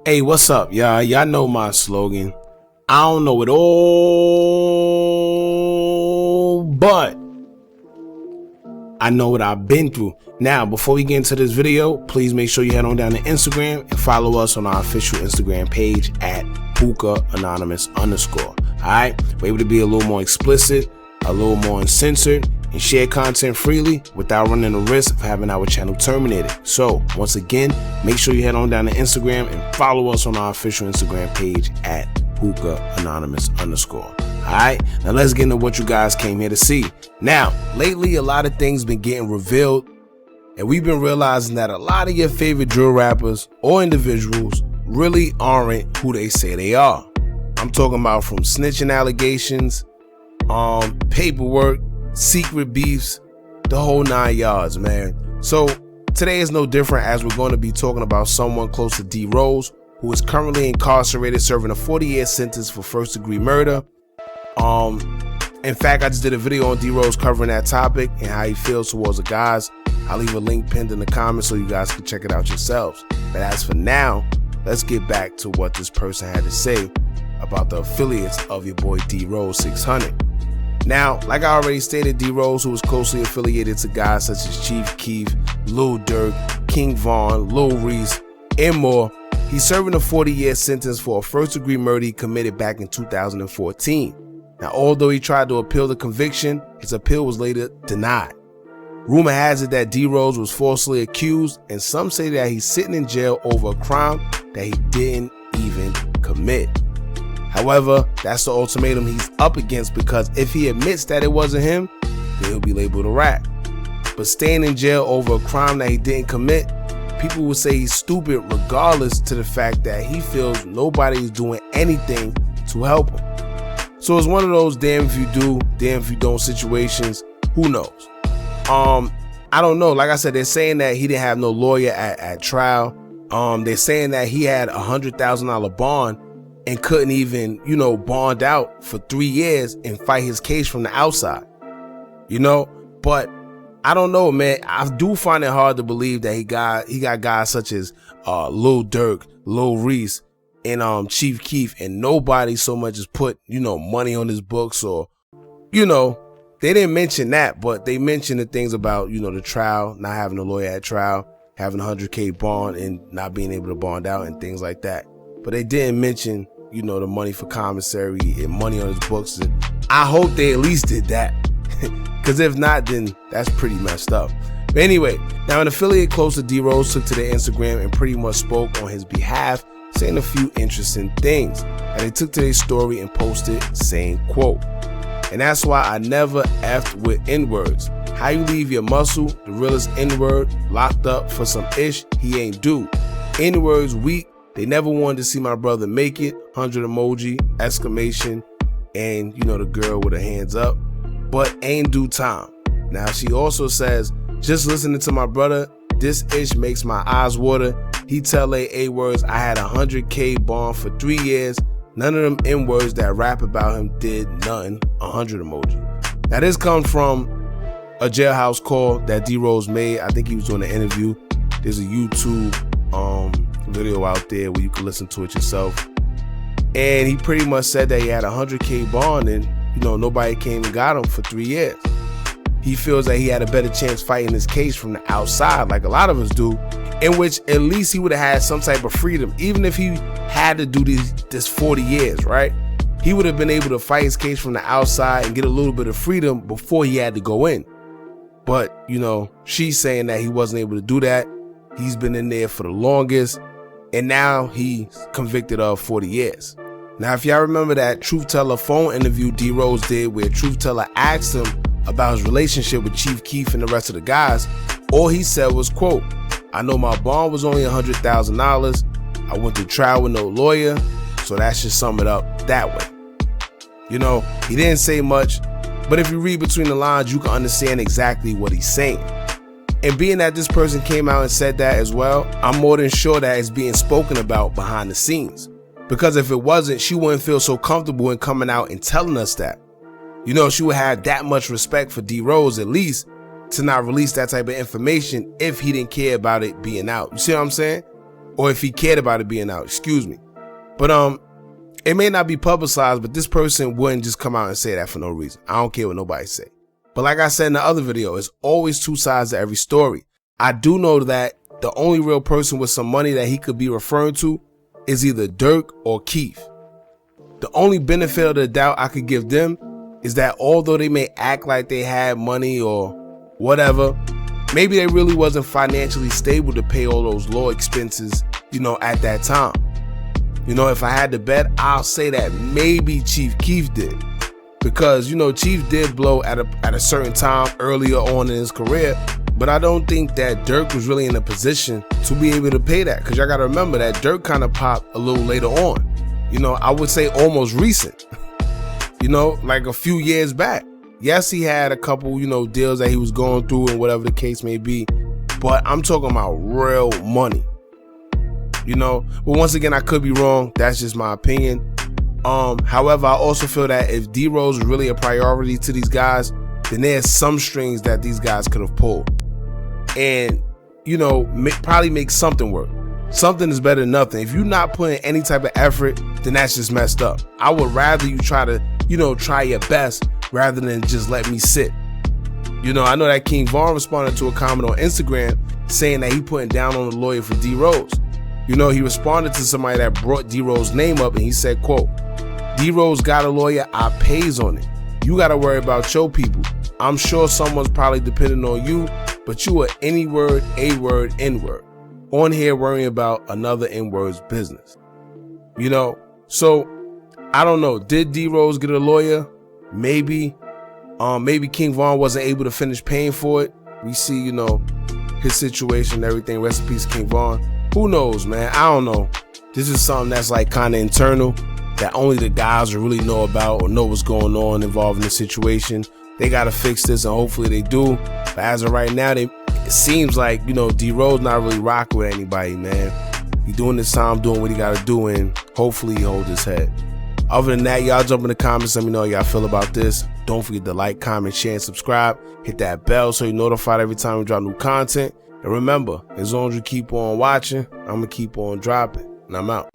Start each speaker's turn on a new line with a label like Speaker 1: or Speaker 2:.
Speaker 1: Hey, what's up, y'all? Y'all know my slogan. I don't know it all, but I know what I've been through. Now, before we get into this video, please make sure you head on down to Instagram and follow us on our official Instagram page at hookahanonymous_. Alright? We're able to be a little more explicit, a little more uncensored, and share content freely without running the risk of having our channel terminated. So, once again, make sure you head on down to Instagram and follow us on our official Instagram page at hookahanonymous_. Alright, now let's get into what you guys came here to see. Now, lately a lot of things been getting revealed, and we've been realizing that a lot of your favorite drill rappers or individuals really aren't who they say they are. I'm talking about from snitching allegations, paperwork, secret beefs, the whole 9 yards, man. So today is no different, as we're going to be talking about someone close to DRose, who is currently incarcerated serving a 40-year sentence for first-degree murder. In fact, I just did a video on DRose covering that topic and how he feels towards the guys. I'll leave a link pinned in the comments so you guys can check it out yourselves. But as for now, let's get back to what this person had to say about the affiliates of your boy DRose600. Now, like I already stated, DRose, who is closely affiliated to guys such as Chief Keef, Lil Durk, King Von, Lil Reese, and more, he's serving a 40-year sentence for a first-degree murder he committed back in 2014. Now, although he tried to appeal the conviction, his appeal was later denied. Rumor has it that DRose was falsely accused, and some say that he's sitting in jail over a crime that he didn't even commit. However, that's the ultimatum he's up against, because if he admits that it wasn't him, then he'll be labeled a rat. But staying in jail over a crime that he didn't commit, people will say he's stupid regardless to the fact that he feels nobody is doing anything to help him. So it's one of those damn if you do, damn if you don't situations. Who knows? I don't know. Like I said, they're saying that he didn't have no lawyer at trial. They're saying that he had $100,000 bond and couldn't even, bond out for 3 years and fight his case from the outside. But I don't know, man. I do find it hard to believe that he got guys such as Lil Durk, Lil Reese, and Chief Keef, and nobody so much as put, money on his books, or, they didn't mention that, but they mentioned the things about, the trial, not having a lawyer at trial, having $100K bond and not being able to bond out and things like that. But they didn't mention, the money for commissary and money on his books. And I hope they at least did that, because if not, then that's pretty messed up. But anyway, now an affiliate close to DRose took to their Instagram and pretty much spoke on his behalf, saying a few interesting things. And they took to their story and posted saying, quote, "And that's why I never effed with N-words. How you leave your muscle, the realest N-word, locked up for some ish he ain't do. N-words weak. They never wanted to see my brother make it. 100 emoji, exclamation, and the girl with her hands up. But ain't due time." Now she also says, "Just listening to my brother, this ish makes my eyes water. He tell A words I had $100K bond for 3 years. None of them N-words that rap about him did nothing. 100 emoji." Now this comes from a jailhouse call that DRose made. I think he was doing an interview. There's a YouTube video out there where you can listen to it yourself. And he pretty much said that he had $100K bond and nobody came and got him for 3 years. He feels that he had a better chance fighting his case from the outside, like a lot of us do, in which at least he would have had some type of freedom. Even if he had to do this 40 years, right? He would have been able to fight his case from the outside and get a little bit of freedom before he had to go in. But, she's saying that he wasn't able to do that. He's been in there for the longest, and now he's convicted of 40 years. Now, if y'all remember that Truth Teller phone interview DRose did, where Truth Teller asked him about his relationship with Chief Keef and the rest of the guys, all he said was, quote, "I know my bond was only $100,000. I went to trial with no lawyer, so that should sum it up that way." He didn't say much, but if you read between the lines, you can understand exactly what he's saying. And being that this person came out and said that as well, I'm more than sure that it's being spoken about behind the scenes. Because if it wasn't, she wouldn't feel so comfortable in coming out and telling us that. She would have that much respect for DRose, at least, to not release that type of information if he didn't care about it being out. You see what I'm saying? or if he cared about it being out, excuse me. But it may not be publicized, but this person wouldn't just come out and say that for no reason. I don't care what nobody say. But like I said in the other video, it's always two sides to every story. I do know that the only real person with some money that he could be referring to is either Dirk or Keith. The only benefit of the doubt I could give them is that although they may act like they had money or whatever, maybe they really wasn't financially stable to pay all those law expenses, at that time. If I had to bet, I'll say that maybe Chief Keef did. Because, Chief did blow at a certain time earlier on in his career, but I don't think that Dirk was really in a position to be able to pay that. Because y'all got to remember that Dirk kind of popped a little later on. I would say almost recent, like a few years back. Yes, he had a couple, deals that he was going through and whatever the case may be, but I'm talking about real money, but once again, I could be wrong. That's just my opinion. However, I also feel that if D-Rose was really a priority to these guys, then there's some strings that these guys could have pulled and, probably make something work. Something is better than nothing. If you're not putting any type of effort, then that's just messed up. I would rather you try to, try your best rather than just let me sit. I know that King Von responded to a comment on Instagram saying that he putting down on the lawyer for D-Rose. He responded to somebody that brought D-Rose's name up and he said, quote, "D-Rose got a lawyer, I pays on it. You got to worry about your people. I'm sure someone's probably depending on you, but you are any word, a word, N-word. On here worrying about another N-word's business." So I don't know. Did D-Rose get a lawyer? Maybe. Maybe King Von wasn't able to finish paying for it. We see, his situation and everything. Rest in peace, King Von. Who knows, man? I don't know. This is something that's like kind of internal that only the guys will really know about or know what's going on involving the situation. They got to fix this and hopefully they do. But as of right now, it seems like, D-Rose not really rocking with anybody, man. He doing this time, doing what he got to do, and hopefully he holds his head. Other than that, y'all jump in the comments. Let me know how y'all feel about this. Don't forget to like, comment, share, and subscribe. Hit that bell so you're notified every time we drop new content. And remember, as long as you keep on watching, I'm going to keep on dropping. And I'm out.